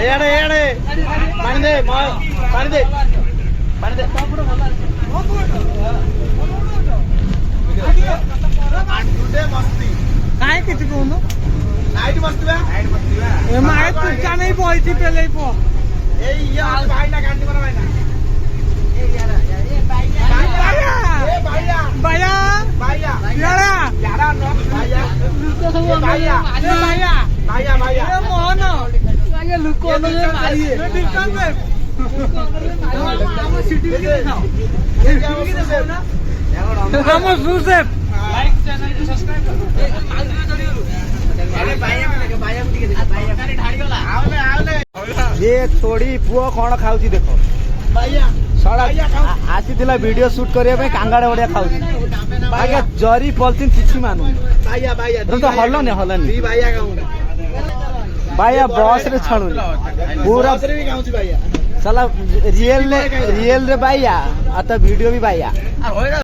ଏଆଡେ ଏଆଡେ ପାଣି ଦେ ପାଣି ଦେ ପାଣି ଦେ ମସ୍ତି काय किती कोण ନାଇଟ୍ ମସ୍ତି ବା ए माय तुझ्या नाही बोलती पेले पो ଏଇ ଇଏ ଭାଇନା କାଣ୍ଡି ମରା ଭାଇନା बाया बाया ଭାଇଆ यारा यारा ନ ଭାଇଆ ଭାଇଆ बाया ଭାଇଆ ଭାଇଆ ए मोहन आगे लुको ने मारिए डिस्काउंट में हम सिटी के दिखाओ ये सिटी के दिखाओ ना हम सुसेप लाइक चैनल को सब्सक्राइब करो अरे भाइया को देखो भाइया को देखो भाइया खाली ढाड़ी गला आवले आवले ये छोड़ी पुओ कौन खाउची देखो भाइया सड़ा आसीथिला वीडियो शूट करिया पे कांगाड़े बड़िया खाउची आगे जरी पॉलिथिन किछि मानु भाइया भाइया तो हलने हलने दी भाइया खाऊ भाइया बॉस रे छणु पूरा बॉस रे भी खाउची भाइया साला रियल रे भाइया आ तो वीडियो भी भाइया